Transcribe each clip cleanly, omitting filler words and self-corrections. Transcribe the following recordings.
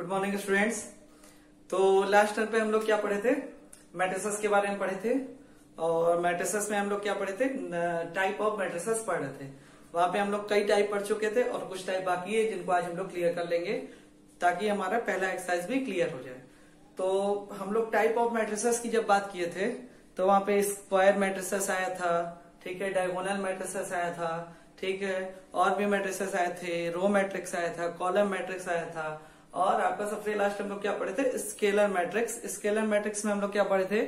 Good morning students. तो last term पे हम लोग क्या पढ़े थे? मैट्रिसेस के बारे में पढ़े थे। और मैट्रिसेस में हम लोग क्या पढ़े थे? टाइप ऑफ मैट्रिसेस पढ़ रहे थे। वहां पे हम लोग कई टाइप पढ़ चुके थे और कुछ टाइप बाकी है जिनको आज हम लोग क्लियर कर लेंगे ताकि हमारा पहला एक्सरसाइज भी क्लियर हो जाए। तो हम लोग टाइप ऑफ मैट्रिसेस की जब बात किए थे तो वहां पे स्क्वायर मैट्रिसेस आया था, ठीक है, डायगोनल मैट्रिसेस आया था, ठीक है, और भी मैट्रिसेस आए थे, रो मैट्रिक्स आया था, कॉलम मैट्रिक्स आया था, और आपका सबसे लास्ट हम लोग क्या पढ़े थे? Scalar matrix. स्केलर मैट्रिक्स में हम लोग क्या पढ़े थे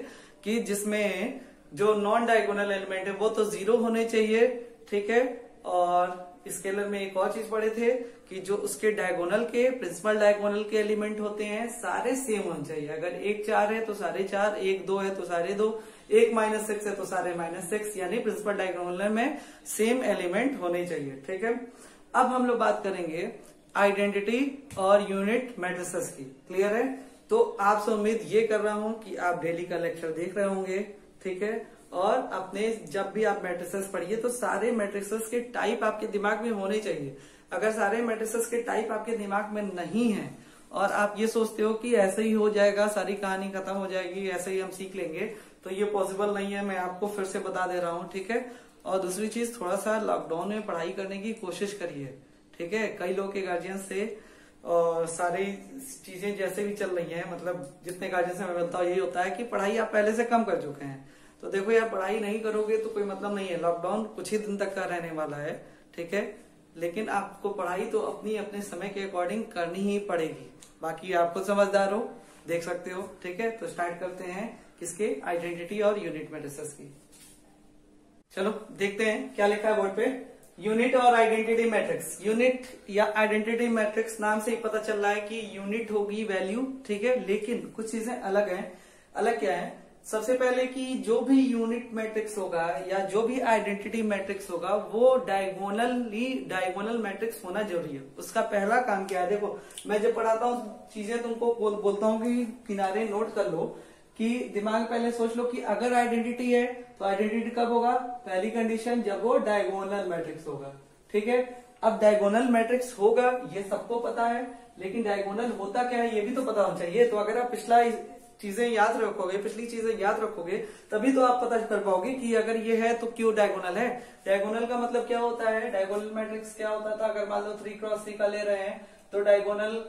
कि जिसमें जो नॉन डायगोनल एलिमेंट है वो तो 0 होने चाहिए, ठीक है। और स्केलर में एक और चीज पढ़े थे कि जो उसके डायगोनल के प्रिंसिपल डायगोनल के एलिमेंट होते हैं सारे सेम होने चाहिए। अगर 1 4 है तो सारे 4, 1 2 है तो सारे 2, 1 -6 है तो सारे -6, यानी प्रिंसिपल डायगोनल में सेम एलिमेंट होने चाहिए, ठीक है। अब हम लोग बात करेंगे आइडेंटिटी और यूनिट मैट्रिसेस की। क्लियर है? तो आपसे उम्मीद ये कर रहा हूं कि आप डेली का लेक्चर देख रहे होंगे, ठीक है। और अपने जब भी आप मैट्रिसेस पढ़िए तो सारे मैट्रिसेस के टाइप आपके दिमाग में होने चाहिए। अगर सारे मैट्रिसेस के टाइप आपके दिमाग में नहीं है और आप ये सोचते हो कि ऐसे ही हो जाएगा, सारी कहानी खत्म हो जाएगी, ऐसे ही हम सीख लेंगे, तो ये पॉसिबल नहीं है। मैं आपको फिर से बता दे रहा हूँ, ठीक है। और दूसरी चीज, थोड़ा सा लॉकडाउन में पढ़ाई करने की कोशिश करिए, ठीक है। कई लोग के गार्जियन से और सारी चीजें जैसे भी चल रही हैं, मतलब जितने गार्जियन से मैं मिलता हूँ यही होता है कि पढ़ाई आप पहले से कम कर चुके हैं। तो देखो यार, पढ़ाई नहीं करोगे तो कोई मतलब नहीं है। लॉकडाउन कुछ ही दिन तक का रहने वाला है, ठीक है। लेकिन आपको पढ़ाई तो अपनी अपने समय के अकॉर्डिंग करनी ही पड़ेगी। बाकी आपको समझदार हो, देख सकते हो, ठीक है। तो स्टार्ट करते हैं किसके? आइडेंटिटी और यूनिट मैट्रिसेस की। चलो देखते हैं क्या लिखा है बोर्ड पे। यूनिट और आइडेंटिटी मैट्रिक्स। यूनिट या आइडेंटिटी मैट्रिक्स नाम से ही पता चल रहा है कि यूनिट होगी वैल्यू, ठीक है। लेकिन कुछ चीजें अलग हैं। अलग क्या है? सबसे पहले कि जो भी यूनिट मैट्रिक्स होगा या जो भी आइडेंटिटी मैट्रिक्स होगा वो डायगोनल मैट्रिक्स होना जरूरी है। उसका पहला काम क्या है? देखो, मैं जब पढ़ाता हूँ चीजें तुमको बोलता हूँ कि किनारे नोट कर लो, कि दिमाग पहले सोच लो कि अगर आइडेंटिटी है तो आइडेंटिटी कब होगा? पहली कंडीशन जब वो डायगोनल मैट्रिक्स होगा, ठीक है। अब डायगोनल मैट्रिक्स होगा ये सबको पता है, लेकिन डायगोनल होता क्या है ये भी तो पता होना चाहिए। तो अगर आप पिछली चीजें याद रखोगे तभी तो आप पता कर पाओगे कि अगर ये है तो क्यों डायगोनल है। डायगोनल का मतलब क्या होता है? डायगोनल मैट्रिक्स क्या होता था? अगर मान लो 3x3 का ले रहे हैं तो डायगोनल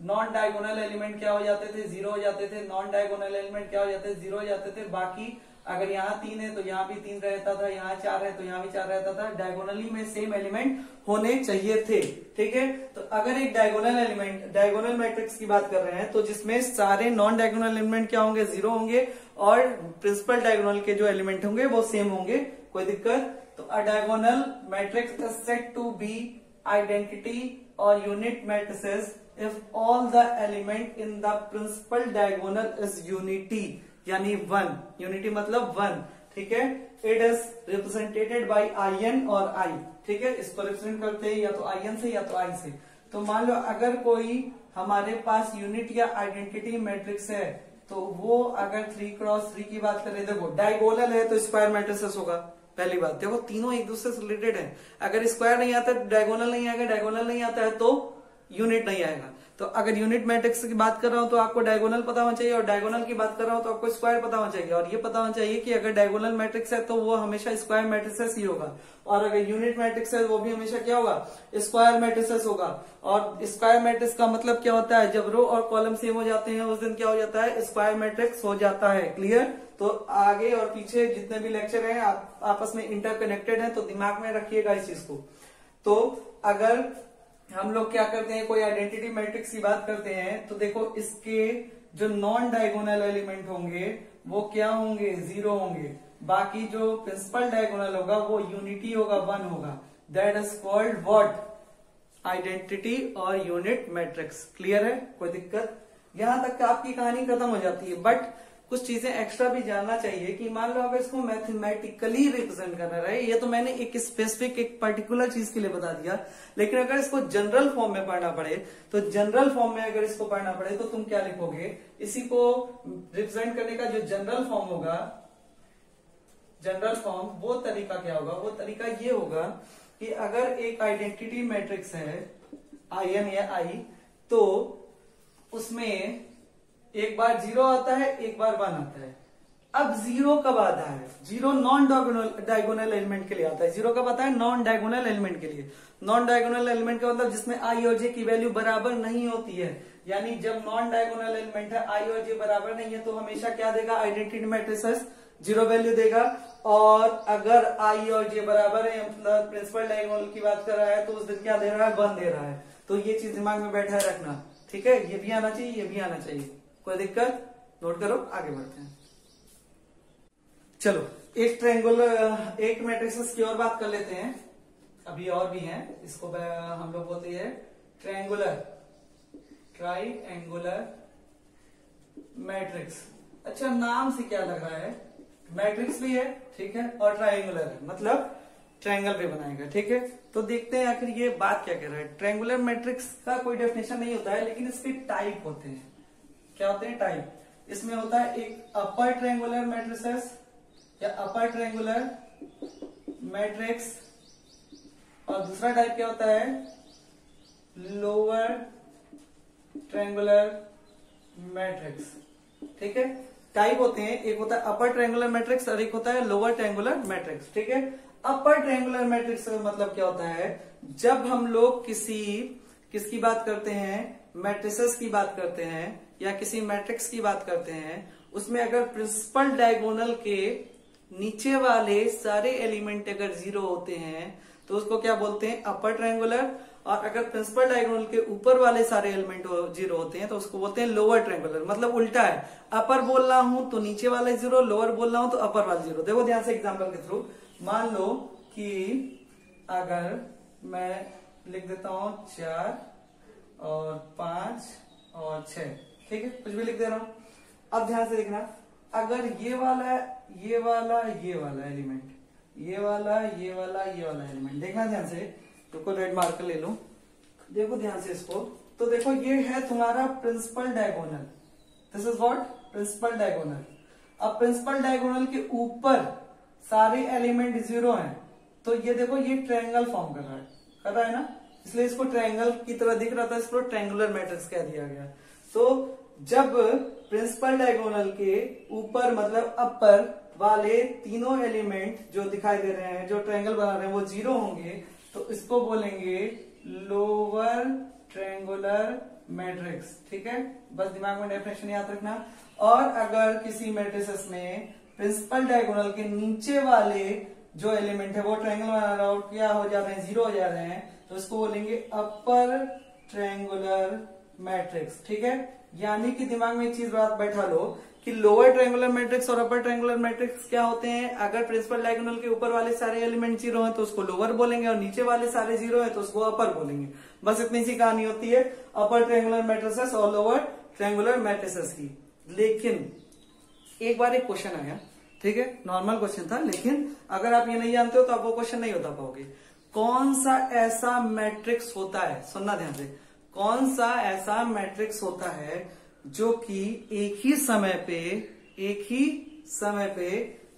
नॉन डायगोनल एलिमेंट क्या हो जाते थे? 0 हो जाते थे। नॉन डायगोनल एलिमेंट क्या हो जाते थे? 0 हो जाते थे। बाकी अगर यहाँ 3 है तो यहाँ भी 3 रहता था, यहाँ 4 है तो यहाँ भी 4 रहता था। डायगोनली में सेम एलिमेंट होने चाहिए थे, ठीक है। तो अगर एक डायगोनल मैट्रिक्स की बात कर रहे हैं तो जिसमें सारे नॉन डायगोनल एलिमेंट क्या होंगे? 0 होंगे और प्रिंसिपल डायगोनल के जो एलिमेंट होंगे वो सेम होंगे। कोई दिक्कत? तो a diagonal matrix is said to be identity और unit matrices if all the element in the principal diagonal is unity, यानी 1, unity मतलब 1, ठीक है। it is represented by in और I, ठीक है। इसको रिप्रेजेंट करते हैं या तो in से या तो I से। तो मान लो अगर कोई हमारे पास यूनिट या आइडेंटिटी मैट्रिक्स है तो वो अगर 3x3 की बात करें, देखो डायगोनल है तो स्क्वायर मैट्रिसेस होगा। पहली बात देखो, तीनों एक दूसरे से रिलेटेड है। अगर स्क्वायर नहीं आता डायगोनल नहीं आएगा, डायगोनल नहीं आता है तो यूनिट नहीं आएगा। तो अगर यूनिट मैट्रिक्स की बात कर रहा हूं तो आपको डायगोनल पता होना चाहिए, और डायगोनल की बात कर रहा हूं तो आपको स्क्वायर पता होना चाहिए। और ये पता होना चाहिए कि अगर डायगोनल मैट्रिक्स है तो वो हमेशा स्क्वायर मैट्रिसेस ही होगा, और अगर यूनिट मैट्रिक्स है वो भी हमेशा क्या होगा? स्क्वायर मैट्रिसेस होगा। और स्क्वायर मैट्रिक्स का मतलब क्या होता है? जब रो और कॉलम सेम हो जाते हैं उस दिन क्या हो जाता है? स्क्वायर मैट्रिक्स हो जाता है। क्लियर? तो आगे और पीछे जितने भी लेक्चर हैं आप आपस में इंटरकनेक्टेड हैं, तो दिमाग में रखिएगा इस चीज को। तो अगर हम लोग क्या करते हैं, कोई आइडेंटिटी मैट्रिक्स की बात करते हैं तो देखो इसके जो नॉन डायगोनल एलिमेंट होंगे वो क्या होंगे? 0 होंगे। बाकी जो प्रिंसिपल डायगोनल होगा वो यूनिटी होगा, 1 होगा। That is called what? Identity और यूनिट मैट्रिक्स। क्लियर है? कोई दिक्कत? यहां तक आपकी कहानी खत्म हो जाती है। बट कुछ चीजें एक्स्ट्रा भी जानना चाहिए कि मान लो अगर इसको मैथमेटिकली रिप्रेजेंट करना रहे, ये तो मैंने एक स्पेसिफिक एक पर्टिकुलर चीज के लिए बता दिया, लेकिन अगर इसको जनरल फॉर्म में पढ़ना पड़े तो जनरल फॉर्म में अगर इसको पढ़ना पड़े तो तुम क्या लिखोगे? इसी को रिप्रेजेंट करने का जो जनरल फॉर्म होगा, जनरल फॉर्म, वो तरीका क्या होगा? वो तरीका ये होगा कि अगर एक आइडेंटिटी मैट्रिक्स है in या I, तो उसमें एक बार 0 आता है, एक बार 1 आता है। अब 0 कब आता है? 0 नॉन डायगोनल एलिमेंट के लिए आता है। 0 कब आता है? नॉन डायगोनल एलिमेंट के लिए। नॉन डायगोनल एलिमेंट का मतलब जिसमें आई और जे की वैल्यू बराबर नहीं होती है, यानी जब नॉन डायगोनल एलिमेंट है, आई और जे बराबर नहीं है, तो हमेशा क्या देगा? आइडेंटिटी मैट्रिसेस 0 वैल्यू देगा। और अगर आई और जे बराबर है, मतलब प्रिंसिपल डायगोनल की बात कर रहा है, तो उस दिन क्या दे रहा है? 1 दे रहा है। तो ये चीज दिमाग में बैठा है रखना, ठीक है? ये भी आना चाहिए, ये भी आना चाहिए। कोई दिक्कत? नोट करो, आगे बढ़ते हैं। चलो एक ट्रायंगुलर, एक मैट्रिसेस की और बात कर लेते हैं। अभी और भी हैं, इसको हम लोग बोलते हैं ट्रायंगुलर मैट्रिक्स। अच्छा, नाम से क्या लग रहा है? मैट्रिक्स भी है, ठीक है, और ट्रायंगुलर है, मतलब ट्रायंगल पे बनाएगा, ठीक है। तो देखते हैं आखिर ये बात क्या कह रहा है। ट्रायंगुलर मैट्रिक्स का कोई डेफिनेशन नहीं होता है, लेकिन इसके टाइप होते हैं। क्या होते हैं? टाइप। इसमें होता है एक अपर ट्रायंगुलर मैट्रिसेस या अपर ट्रायंगुलर मैट्रिक्स, और दूसरा टाइप क्या होता है? लोअर ट्रायंगुलर मैट्रिक्स, ठीक है। टाइप होते हैं, एक होता है अपर ट्रायंगुलर मैट्रिक्स और एक होता है लोअर ट्रायंगुलर मैट्रिक्स, ठीक है। अपर ट्रायंगुलर मैट्रिक्स का मतलब क्या होता है? जब हम लोग किसकी बात करते हैं? मैट्रिसेस की बात करते हैं या किसी मैट्रिक्स की बात करते हैं, उसमें अगर प्रिंसिपल डायगोनल के नीचे वाले सारे एलिमेंट अगर 0 होते हैं तो उसको क्या बोलते हैं? Upper triangular. और अगर प्रिंसिपल डायगोनल के ऊपर वाले सारे एलिमेंट 0 होते हैं तो उसको बोलते हैं लोअर ट्रायंगुलर। मतलब उल्टा है, अपर बोल रहा हूं तो नीचे वाले 0, लोअर बोल रहा हूं तो अपर वाले 0। देखो ध्यान से एग्जांपल के थ्रू, मान लो कि अगर मैं लिख देता हूं 4 और 5 और 6, ठीक है, कुछ भी लिख दे रहा हूं। अब ध्यान से देखना, अगर ये वाला एलिमेंट, ये वाला एलिमेंट, देखना ध्यान से, तो रेड मार्कर ले लो, देखो ध्यान से इसको। तो देखो ये है तुम्हारा principal diagonal, this is what? Principal diagonal. अब प्रिंसिपल डायगोनल के ऊपर सारे एलिमेंट 0 हैं, तो ये देखो ये ट्रायंगल फॉर्म कर रहा है ना, इसलिए इसको ट्रायंगल की तरह दिख रहा था, इसको ट्रायंगुलर मैट्रिक्स कह दिया गया। तो जब प्रिंसिपल डायगोनल के ऊपर मतलब अपर वाले तीनों एलिमेंट जो दिखाई दे रहे हैं, जो ट्रायंगल बना रहे हैं, वो 0 होंगे, तो इसको बोलेंगे लोअर ट्रायंगुलर मैट्रिक्स, ठीक है। बस दिमाग में डेफिनेशन याद रखना। और अगर किसी मैट्रिसेस में प्रिंसिपल डायगोनल के नीचे वाले जो एलिमेंट है वो ट्रायंगल बना रहा हो, क्या हो जा रहे हैं? 0 हो जा रहे हैं, तो इसको बोलेंगे अपर ट्रायंगुलर मैट्रिक्स, ठीक है। यानी कि दिमाग में एक चीज बात बैठा लो कि लोअर ट्रायंगुलर मैट्रिक्स और अपर ट्रायंगुलर मैट्रिक्स क्या होते हैं? अगर प्रिंसिपल डायगोनल के ऊपर वाले सारे एलिमेंट 0 हैं तो उसको लोअर बोलेंगे, और नीचे वाले सारे 0 हैं तो उसको अपर बोलेंगे। बस इतनी सी कहानी होती है अपर ट्रायंगुलर मैट्रिसेस और लोअर ट्रायंगुलर मैट्रिसेस की। लेकिन एक बार एक क्वेश्चन आया, ठीक है, नॉर्मल क्वेश्चन था, लेकिन अगर आप ये नहीं जानते हो तो आप वो क्वेश्चन नहीं बता पाओगे। कौन सा ऐसा मैट्रिक्स होता है, सुनना ध्यान से, कौन सा ऐसा मैट्रिक्स होता है जो कि एक ही समय पे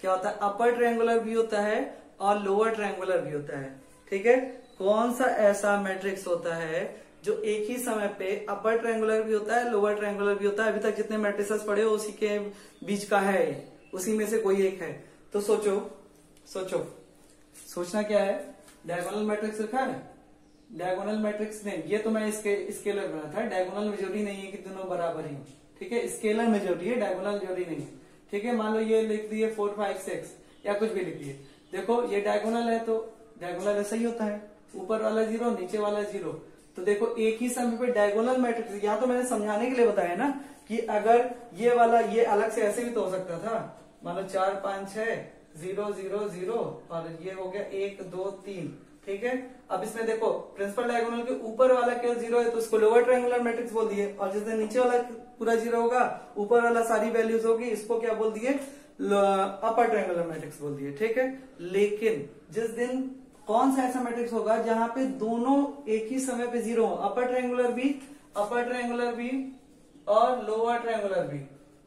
क्या होता है? अपर ट्रायंगुलर भी होता है और लोअर ट्रायंगुलर भी होता है, ठीक है। कौन सा ऐसा मैट्रिक्स होता है जो एक ही समय पे अपर ट्रायंगुलर भी होता है, लोअर ट्रायंगुलर भी होता है? अभी तक जितने मैट्रिसेस पढ़े हो उसी के बीच का है, उसी में से कोई एक है। तो सोचना क्या है? डायगोनल मैट्रिक्स लिखा है, डायगोनल मैट्रिक्स नहीं, ये तो मैं स्केलर बना था। डायगोनल मेजोरिटी नहीं है कि दोनों बराबर ही, ठीक है, स्केलर मेजोरिटी है, डायगोनल मेजोरिटी नहीं है, ठीक है। मान लो ये लिख दिए 4 5 6 या कुछ भी लिख दिए, देखो ये डायगोनल है तो डायगोनल ऐसा ही होता है, ऊपर वाला 0 नीचे वाला 0। तो देखो एक ही समय पे डायगोनल मैट्रिक्स, यहाँ तो मैंने समझाने के लिए बताया ना कि अगर ये वाला ये अलग से ऐसे भी तो हो सकता था, मान लो 4 5 6 0 0 0 और ये हो गया 1 2 3, ठीक है। अब इसमें देखो प्रिंसिपल डायगोनल के ऊपर वाला केवल 0 है तो उसको लोअर ट्रायंगुलर मैट्रिक्स बोल दिए, और जिस दिन नीचे वाला पूरा 0 होगा, ऊपर वाला सारी वैल्यूज होगी, इसको क्या बोल दिए? अपर ट्रायंगुलर मैट्रिक्स बोल दिए, ठीक है। लेकिन जिस दिन कौन सा ऐसा मैट्रिक्स होगा जहां पे दोनों एक ही समय पे 0 हो, अपर ट्रायंगुलर भी और लोअर ट्रायंगुलर भी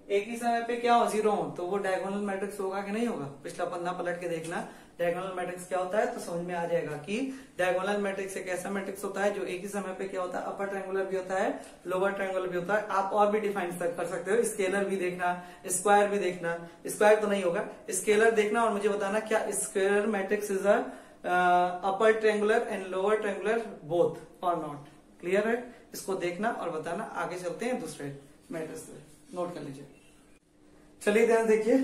एक ही समय पे क्या हो? 0 हो, तो वो डायगोनल मैट्रिक्स होगा कि नहीं होगा? पिछला पन्ना पलट के देखना, डायगोनल मैट्रिक्स क्या होता है, तो समझ में आ जाएगा कि डायगोनल मैट्रिक्स एक ऐसा मैट्रिक्स होता है जो एक ही समय पे क्या होता है, अपर ट्रायंगुलर भी होता है, लोअर ट्रायंगुलर भी होता है। आप और भी डिफाइन कर सकते हो, स्केलर भी देखना, स्क्वायर भी देखना, स्क्वायर तो नहीं होगा, स्केलर देखना और मुझे बताना क्या scalar matrix is upper triangular and lower triangular both और नॉट। क्लियर है, इसको देखना और बताना। आगे चलते हैं दूसरे मैट्रिक्स पे, नोट कर लीजिए। चलिए ध्यान देखिए,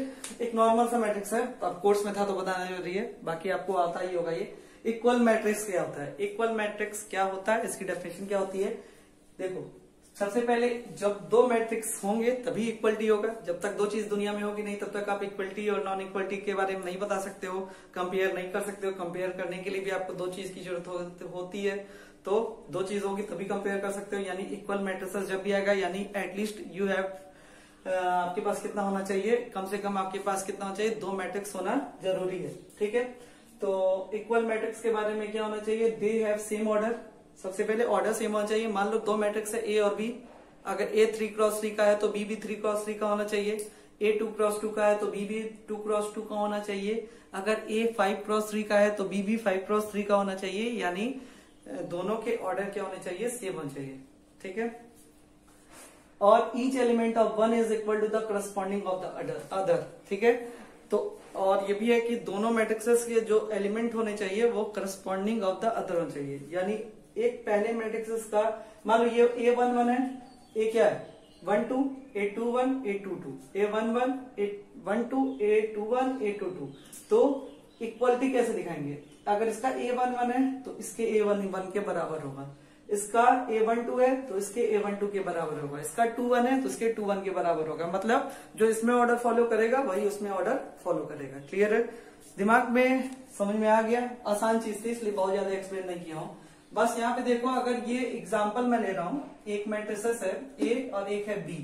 एक नॉर्मल सा मैट्रिक्स है, अब कोर्स में था तो बताना जरूरी है, बाकी आपको आता ही होगा। ये इक्वल मैट्रिक्स क्या होता है, इक्वल मैट्रिक्स क्या होता है, इसकी डेफिनेशन क्या होती है। देखो, सबसे पहले जब दो मैट्रिक्स होंगे तभी इक्वलिटी होगा। जब तक दो चीज दुनिया में होगी नहीं तब तक आप इक्वलिटी और नॉन इक्वलिटी के बारे में नहीं बता सकते हो, कंपेयर नहीं कर सकते हो। कंपेयर करने के लिए भी आपको दो चीज की जरूरत होती है, तो दो चीज होगी तभी कंपेयर कर सकते हो। यानी इक्वल मैट्रिक्स जब भी आएगा, यानी एटलीस्ट यू हैव, आपके पास कितना होना चाहिए, कम से कम आपके पास कितना होना चाहिए, दो मैट्रिक्स होना जरूरी है। ठीक है, तो इक्वल मैट्रिक्स के बारे में क्या होना चाहिए, दे हैव सेम ऑर्डर। सबसे पहले ऑर्डर सेम होना चाहिए। मान लो दो मैट्रिक्स है ए और बी, अगर ए 3x3 का है तो बी भी 3x3 का होना चाहिए। ए 2x2 का है तो बी भी 2x2 का होना चाहिए। अगर ए 5x3 का है तो बी भी 5x3 का होना चाहिए। यानी दोनों के ऑर्डर क्या होने चाहिए, सेम होने चाहिए। ठीक है, और each element of one is equal to the corresponding of the other. ठीक है, तो और ये भी है कि दोनों मैट्रिक्सेस के जो एलिमेंट होने चाहिए वो करस्पॉन्डिंग ऑफ द अदर होने चाहिए। यानी एक पहले मैट्रिक्सेस का, मान लो ये A11 है, ए क्या है 12, A21, A22, A11, A12, A21, A22। तो इक्वलिटी कैसे दिखाएंगे, अगर इसका A11 है तो इसके A11 के बराबर होगा, इसका A12 है तो इसके A12 के बराबर होगा, इसका 21 है तो इसके 21 के बराबर होगा। मतलब जो इसमें ऑर्डर फॉलो करेगा वही उसमें ऑर्डर फॉलो करेगा। क्लियर है, दिमाग में समझ में आ गया। आसान चीज थी इसलिए बहुत ज्यादा एक्सप्लेन नहीं किया हूँ। बस यहाँ पे देखो, अगर ये एग्जाम्पल मैं ले रहा हूँ, एक मैट्रिसेस है ए और एक है बी।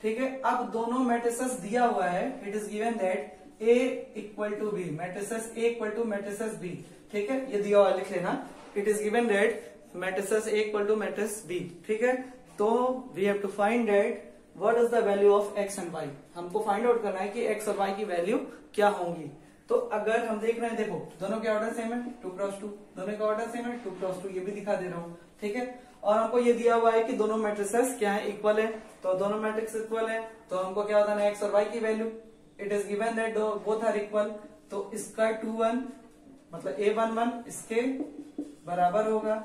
ठीक है, अब दोनों मैट्रिसेस दिया हुआ है, it is given that A equal to B, matrices A equal to matrices B. ठीक है, ये दिया हुआ लिख लेना, it is given that matrices A equal to matrix B. ठीक है, तो we have to find that what is the value of X and Y. हमको फाइंड आउट करना है कि एक्स और वाई की वैल्यू क्या होंगी। तो अगर हम देख रहे हैं, देखो दोनों के ऑर्डर सेम है 2x2, दोनों का ऑर्डर सेम है 2x2, ये भी दिखा दे रहा हूँ। ठीक है, और हमको ये दिया हुआ है कि दोनों मैट्रिसेस क्या है, इक्वल है। तो दोनों मैट्रिक्स इक्वल है तो हमको क्या बताना है, एक्स और वाई की value. It is given that both are equal, तो इसका 21 मतलब A11 इसके बराबर होगा।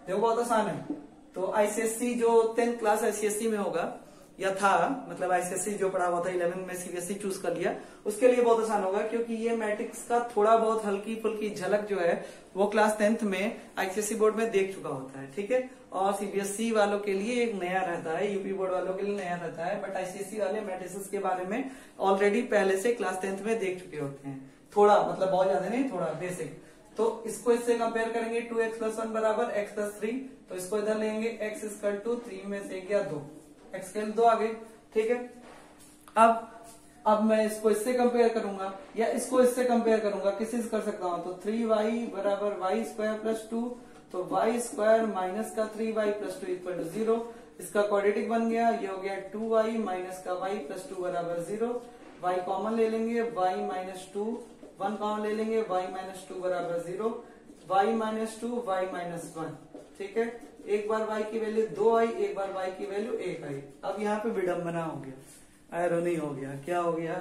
देखो बहुत आसान है। तो आईसीएससी जो 10th क्लास आईसीएससी में होगा या था, मतलब आईसीएससी जो पढ़ा हुआ था 11 में सीबीएसई चूज कर लिया, उसके लिए बहुत आसान होगा, क्योंकि ये मैट्रिक्स का थोड़ा बहुत हल्की फुल्की झलक जो है वो क्लास 10th में आईसीएससी बोर्ड में देख चुका होता है। ठीक है, और सीबीएसई वालों के लिए एक नया रहता है, यूपी बोर्ड वालों के लिए नया रहता है, बट आईसीएससी वाले मैट्रिक्स के बारे में ऑलरेडी पहले से क्लास 10th में देख चुके होते हैं। थोड़ा मतलब बहुत ज्यादा नहीं, थोड़ा बेसिक। तो इसको इससे कंपेयर करेंगे, 2x + 1 बराबर x + 3, तो इसको इधर लेंगे, x = 3 में से गया 2, x के 2 आ गए। ठीक है, अब मैं इसको इससे कंपेयर करूंगा या इसको इससे कंपेयर करूंगा, किसी से कर सकता हूं, तो 3y बराबर y² + 2, तो y² माइनस का 3y + 2 = 0। इसका क्वाड्रेटिक बन गया, ये हो गया 2y माइनस का y + 2 बराबर 0। y कॉमन ले लेंगे, y - 2, 1 कॉमन ले लेंगे, y - 2 बराबर 0, y - 2, y - 1। ठीक है, एक बार y की वैल्यू 2 आई, एक बार y की वैल्यू 1 आई। अब यहाँ पे विडम्बना हो गया, आयरनी हो गया। क्या हो गया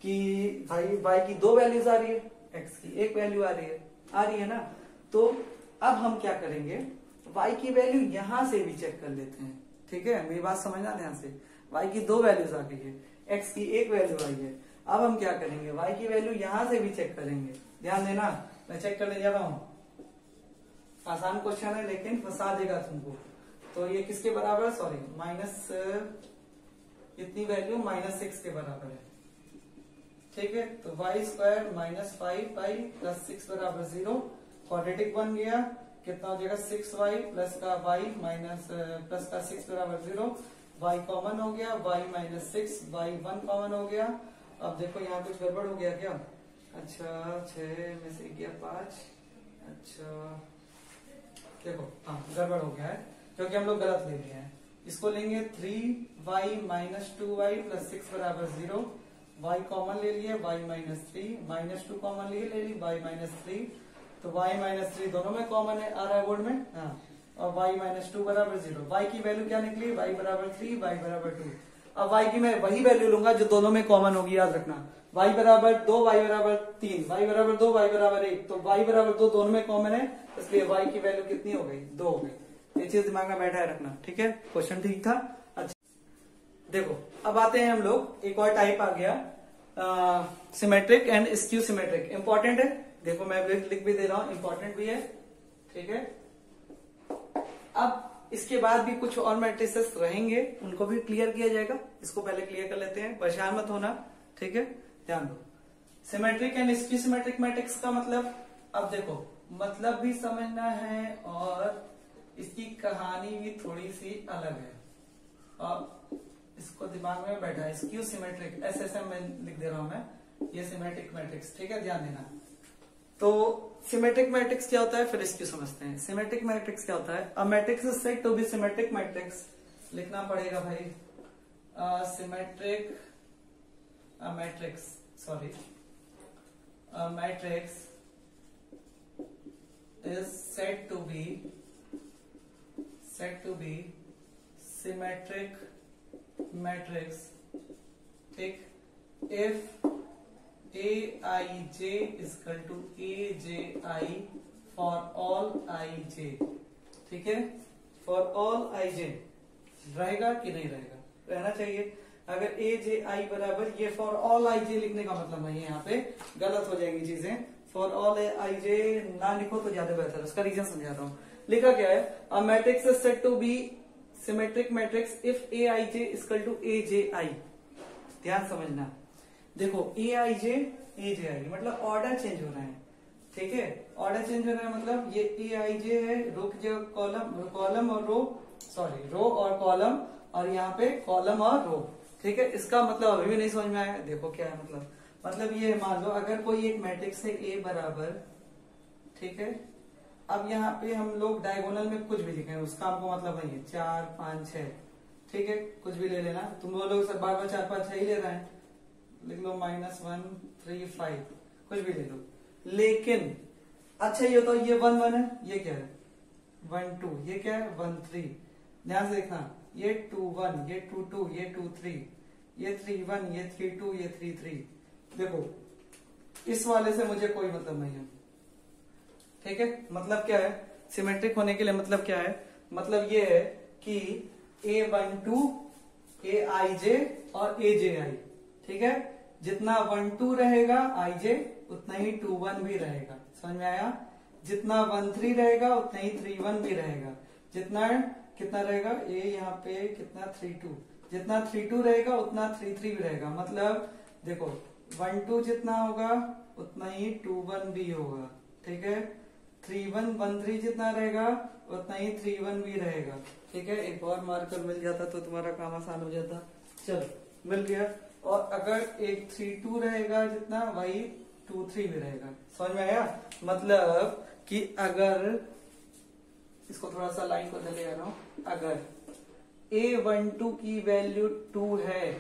कि भाई y की 2 वैल्यूज आ रही है, x की 1 वैल्यू आ रही है ना। तो अब हम क्या करेंगे, y की वैल्यू यहां से भी चेक कर लेते हैं। ठीक है, मेरी बात समझना ध्यान से, y की 2 वैल्यूज आ गई है, x की 1 वैल्यू आई है। अब हम क्या करेंगे, y की वैल्यू यहां से भी चेक करेंगे। ध्यान देना, मैं चेक करने जा रहा हूं। आसान क्वेश्चन है लेकिन फंसा देगा तुमको। तो ये किसके बराबर है, सॉरी माइनस इतनी वैल्यू -6 के बराबर है। ठीक है, तो y² - 5y + 6 बराबर 0। क्वाड्रेटिक बन गया, कितना हो जाएगा 6y प्लस का y माइनस प्लस का 6 बराबर 0। y कॉमन हो गया, y - 6, y 1 कॉमन हो गया। अब देखो यहाँ कुछ गड़बड़ हो गया क्या, अच्छा 6 में से गया 5, अच्छा देखो हाँ गड़बड़ हो गया है क्योंकि हम लोग गलत ले लिए हैं। इसको लेंगे 3y - 2y + 6 बराबर 0। y कॉमन ले लिए y -3, -2 कॉमन ले ली y -3, तो y -3 दोनों में कॉमन है, आ रहा है बोर्ड में, हाँ, और y -2 बराबर 0। y की वैल्यू क्या निकली, y बराबर 3, y बराबर 2। अब y की मैं वही वैल्यू लूंगा जो दोनों में कॉमन होगी, याद रखना, y बराबर 2, y बराबर 3, y बराबर 2, y बराबर 1, तो y बराबर 2 दोनों में कॉमन है, इसलिए y की वैल्यू कितनी हो गई, 2 हो गई। ये चीज दिमाग में बैठा है रखना, ठीक है। क्वेश्चन ठीक था। अच्छा देखो, अब आते हैं हम लोग, एक और टाइप आ गया symmetric and skew symmetric. Important है, देखो मैं लिख भी दे रहा हूं, इंपॉर्टेंट भी है, ठीक है। अब इसके बाद भी कुछ और मैट्रिसेस रहेंगे, उनको भी क्लियर किया जाएगा, इसको पहले क्लियर कर लेते हैं, परेशान मत होना, ठीक है। ध्यान दो, symmetric and skew symmetric matrix का मतलब, अब देखो मतलब भी समझना है और इसकी कहानी भी थोड़ी सी अलग है, और इसको दिमाग में बैठा है। स्क्यू सिमेट्रिक SSM में लिख दे रहा हूं मैं, ये सिमेट्रिक मैट्रिक्स, ठीक है, ध्यान देना। तो सिमेट्रिक मैट्रिक्स क्या होता है, फिर इसकी समझते हैं। सिमेट्रिक मैट्रिक्स क्या होता है, a matrix is said to be symmetric matrix, लिखना पड़ेगा भाई, symmetric matrix, sorry, matrix is said to be symmetric matrix, ठीक, if Aij equal to Aj for all ij, ठीक है, फॉर ऑल ij रहेगा कि नहीं रहेगा, रहना चाहिए। अगर Aj बराबर, ये फॉर ऑल ij लिखने का मतलब नहीं है, यहाँ पे गलत हो जाएंगी चीजें, फॉर ऑल ij ना लिखो तो ज्यादा बेहतर है, उसका रीजन समझा रहा हूँ। लिखा क्या है, a matrix is said to be symmetric matrix if Aij equal to Aj, ध्यान समझना। देखो Aij मतलब ऑर्डर चेंज हो रहा है, ठीक है, ऑर्डर चेंज हो रहा है, मतलब ये Aij है, रो की जगह कॉलम और रो, सॉरी रो और कॉलम, और यहाँ पे कॉलम और रो, ठीक है। इसका मतलब अभी भी नहीं समझ में आया, देखो क्या है मतलब ये मान लो अगर कोई एक मैट्रिक्स है A बराबर, ठीक है, अब यहाँ पे हम लोग डायगोनल में कुछ भी लिखें, उसका हमको मतलब नहीं है, 4 5 6, ठीक है, कुछ भी ले लेना, तुम लोग सब बार बार 4 5 6 ही ले रहे हैं, लिख लो -1 3 5, कुछ भी ले लो। लेकिन अच्छा ये तो ये 1 1 है, ये क्या है 1 2, ये क्या है 1 3, ध्यान से देखना, ये 2 1, ये 2 2, ये 2 3, ये 3 1, ये 3 2, ये 3 3। देखो इस वाले से मुझे कोई मतलब नहीं है, ठीक है। मतलब क्या है सिमेट्रिक होने के लिए, मतलब क्या है, मतलब ये है कि A12 Aij और Aj, ठीक है, जितना 1 2 रहेगा Ij उतना ही 2 1 भी रहेगा, समझ में आया, जितना 1 3 रहेगा उतना ही 3 1 भी रहेगा, जितना कितना रहेगा A यहाँ पे कितना 3 2, जितना 3 2 रहेगा उतना 3 3 भी रहेगा, मतलब देखो 1 2 जितना होगा उतना ही 2 1 भी होगा, ठीक है, 3 1 1 3 जितना रहेगा उतना ही 3 1 भी रहेगा, ठीक है। एक और मार्कर मिल जाता तो तुम्हारा काम आसान हो जाता, चलो मिल गया। और अगर एक 3 2 रहेगा जितना, वही 2 3 भी रहेगा, समझ में आया, मतलब कि अगर इसको थोड़ा सा लाइन को ले आ रहा हूं, अगर A12 की वैल्यू 2 है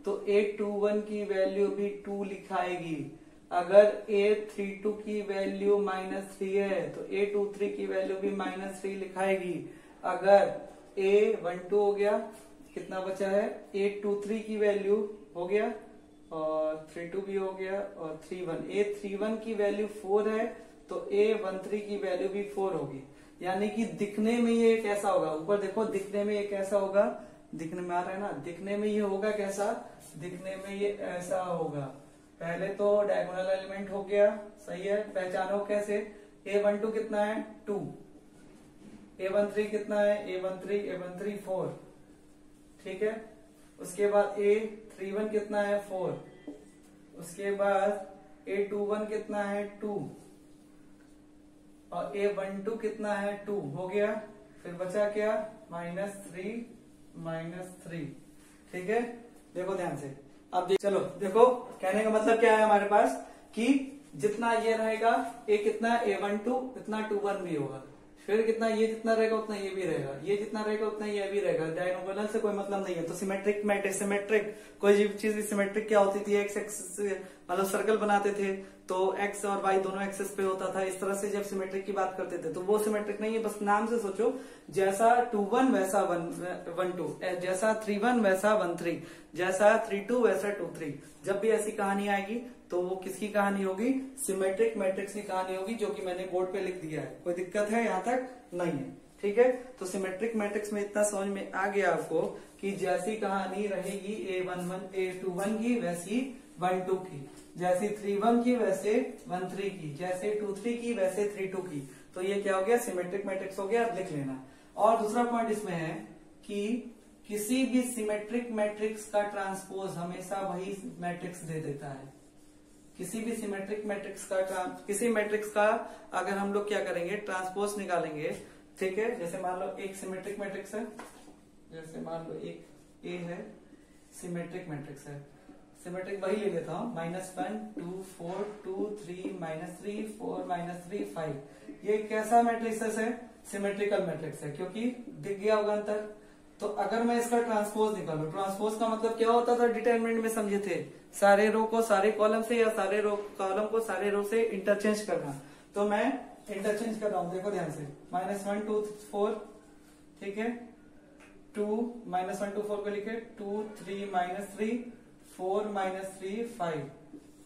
तो A21 की वैल्यू भी 2 लिखाएगी, अगर A32 की वैल्यू -3 है तो A23 की वैल्यू भी -3 लिखाएगी, अगर A12 हो गया, कितना बचा है A23 की वैल्यू हो गया, और 32 भी हो गया, और 31 A31 की वैल्यू 4 है तो A13 की वैल्यू भी 4 होगी, यानी कि दिखने में ये कैसा होगा, ऊपर देखो दिखने में ये कैसा होगा, दिखने में आ रहा है ना, दिखने में ये होगा कैसा, दिखने में ये ऐसा होगा। पहले तो डायगोनल एलिमेंट हो गया, सही है, पहचानो कैसे, A12 कितना है 2, A13 कितना है A13 4, ठीक है, उसके बाद A31 कितना है 4, उसके बाद A21 कितना है 2, और A12 कितना है 2, हो गया, फिर बचा क्या -3, ठीक है। देखो ध्यान से, अब चलो देखो, कहने का मतलब क्या है हमारे पास कि जितना ये रहेगा A कितना A12 इतना 2 1 भी होगा, फिर कितना, ये जितना रहेगा उतना ये भी रहेगा, ये जितना रहेगा उतना ये भी रहेगा। डायगोनल से कोई मतलब नहीं है। तो सिमेट्रिक मैट्रिक्स, सिमेट्रिक कोई चीज भी सिमेट्रिक क्या होती थी, एक्स एक्सिस मतलब सर्कल बनाते थे तो एक्स और वाई दोनों एक्सिस पे होता था। इस तरह से जब सिमेट्रिक की बात करते थे तो वो सिमेट्रिक नहीं है, बस नाम से सोचो। जैसा 2-1 वैसा 1-2, जैसा 3-1 वैसा 1-3, जैसा 3-2 वैसा 2-3। जब भी ऐसी कहानी आएगी तो वो किसकी कहानी होगी, सिमेट्रिक मैट्रिक्स की कहानी होगी, जो कि मैंने बोर्ड पे लिख दिया है। कोई दिक्कत है यहाँ तक? नहीं है, ठीक है। तो सिमेट्रिक मैट्रिक्स में इतना समझ में आ गया आपको कि जैसी कहानी रहेगी A21 की वैसी 1-2 की, जैसी 3-1 की वैसे 1-3 की, जैसे 2-3 की वैसे 3-2 की। तो ये क्या हो गया, सिमेट्रिक मैट्रिक्स हो गया, लिख लेना। और दूसरा पॉइंट इसमें है कि किसी भी सिमेट्रिक मैट्रिक्स का ट्रांसपोज हमेशा वही मैट्रिक्स दे देता है। किसी भी सिमेट्रिक मैट्रिक्स का किसी मैट्रिक्स का अगर हम लोग क्या करेंगे, ट्रांसपोज निकालेंगे, ठीक है। जैसे मान लो एक सिमेट्रिक मैट्रिक्स है, जैसे मान लो एक ए है, सिमेट्रिक मैट्रिक्स है। सिमेट्रिक वही ले लेता हूं, -1 2 4 2 3 -3 4 -3 5। ये कैसा मैट्रिक्स है, सिमेट्रिकल मैट्रिक्स है, क्योंकि दिख गया होगा अंतर। तो अगर मैं इसका ट्रांसपोज निकालू, ट्रांसपोज का मतलब क्या होता था, डिटरमिनेंट में समझे थे, सारे रो को सारे कॉलम से या सारे रो कॉलम को सारे रो से इंटरचेंज करना। तो मैं इंटरचेंज कर रहा हूं, देखो ध्यान से, -1 2 4, ठीक है, 2 -1 2 4 को लिखे, 2 3 -3 4 -3 5।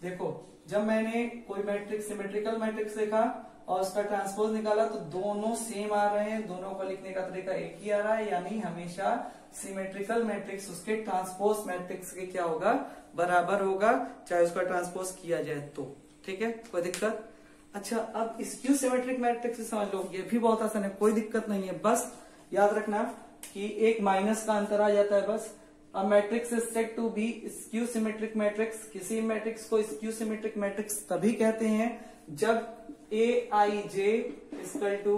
देखो जब मैंने कोई मैट्रिक्स सिमेट्रिकल मैट्रिक्स देखा और उसका ट्रांसपोज निकाला तो दोनों सेम आ रहे हैं, दोनों को लिखने का तरीका एक ही आ रहा है, यानी हमेशा सिमेट्रिकल मैट्रिक्स उसके ट्रांसपोज मैट्रिक्स के क्या होगा, बराबर होगा, चाहे उसका ट्रांसपोज किया जाए तो, ठीक है, कोई दिक्कत। अच्छा, अब स्क्यू सिमेट्रिक मैट्रिक्स से समझ लो, ये भी बहुत आसान है, कोई दिक्कत नहीं है। बस याद रखना कि एक माइनस का अंतर आ जाता है बस। A matrix is said to be skew symmetric matrix। किसी मैट्रिक्स को स्क्यू सिमेट्रिक मैट्रिक्स तभी कहते हैं जब aij इक्वल टू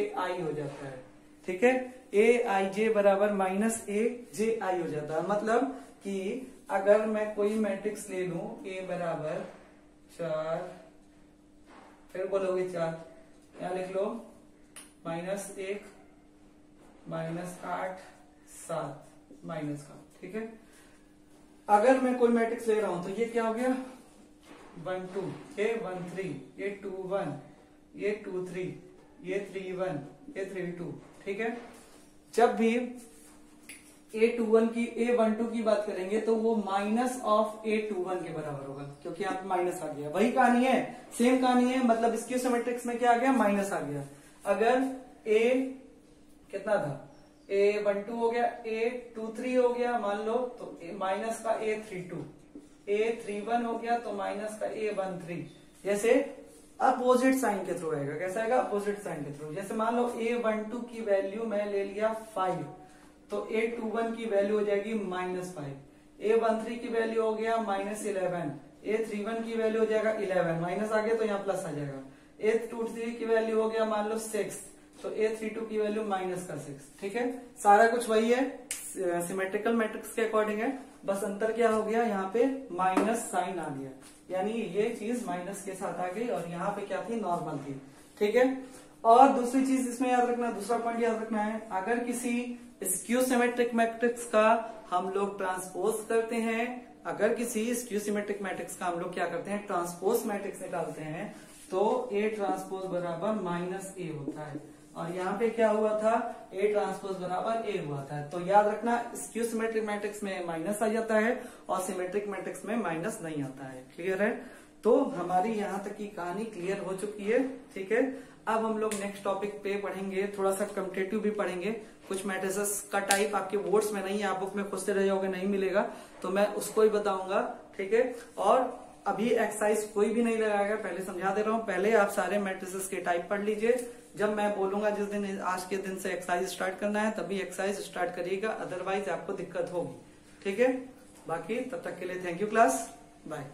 -aj हो जाता है, ठीक है। aij बराबर -aj हो जाता है, मतलब कि अगर मैं कोई मैट्रिक्स ले लूं, a बराबर 4, फिर बोलोगे 4, यहां लिख लो -1 -8 7 माइनस का, ठीक है। अगर मैं कोई मैट्रिक्स ले रहा हूं तो ये क्या हो गया, 1 2, ये 1 3, ये 2 1, ये 2 3, ये 3 1, ये 3 2, ठीक है। जब भी A12 की बात करेंगे तो वो माइनस ऑफ A21 के बराबर होगा, क्योंकि यहाँ पे माइनस आ गया। वही कहानी है, सेम कहानी है, मतलब स्क्यू सिमेट्रिक्स में क्या आ गया, माइनस आ गया। अगर A कितना था, A12 हो गया, A23 हो गया मान लो, तो माइनस का A32, A31 हो गया तो माइनस का A13। जैसे अपोजिट साइन के थ्रू आएगा, कैसा आएगा, अपोजिट साइन के थ्रू। जैसे मान लो A12 की वैल्यू मैं ले लिया 5, तो A21 की वैल्यू हो जाएगी -5, A13 की वैल्यू हो गया -11, A31 की वैल्यू हो जाएगा 11, माइनस आ गया तो यहाँ प्लस आ जाएगा। A23 की वैल्यू हो गया मान लो 6, तो A32 की वैल्यू -6, ठीक है। सारा कुछ वही है, सिमेट्रिकल मैट्रिक्स के अकॉर्डिंग है, बस अंतर क्या हो गया, यहाँ पे माइनस साइन आ गया, यानी ये चीज माइनस के साथ आ गई और यहाँ पे क्या थी, नॉर्मल थी, ठीक है। और दूसरी चीज इसमें याद रखना, दूसरा पॉइंट याद रखना है, अगर किसी स्क्यू सिमेट्रिक मैट्रिक्स का हम लोग ट्रांसपोज करते हैं, अगर किसी स्क्यू सिमेट्रिक मैट्रिक्स का हम लोग क्या करते हैं, ट्रांसपोज मैट्रिक्स निकालते हैं, तो A ट्रांसपोज बराबर -A होता है। और यहाँ पे क्या हुआ था, A ट्रांसपोज बराबर A हुआ था। तो याद रखना, स्क्यू सिमेट्रिक मैट्रिक्स में माइनस आ जाता है और सिमेट्रिक मैट्रिक्स में माइनस नहीं आता है, क्लियर है। तो हमारी यहाँ तक की कहानी क्लियर हो चुकी है, ठीक है। अब हम लोग नेक्स्ट टॉपिक पे पढ़ेंगे, थोड़ा सा कम्पिटेटिव भी पढ़ेंगे। कुछ मैट्रिसेस का टाइप आपके बोर्ड्स में नहीं है, आप बुक में खोजते रह जाओगे, नहीं मिलेगा, तो मैं उसको ही बताऊंगा, ठीक है। और अभी एक्सरसाइज कोई भी नहीं लगाएगा, पहले समझा दे रहा हूँ, पहले आप सारे मैट्रिसेस के टाइप पढ़ लीजिए। जब मैं बोलूंगा जिस दिन, आज के दिन से एक्सरसाइज स्टार्ट करना है, तभी एक्सरसाइज स्टार्ट करिएगा, अदरवाइज आपको दिक्कत होगी, ठीक है। बाकी तब तक के लिए थैंक यू क्लास, बाय।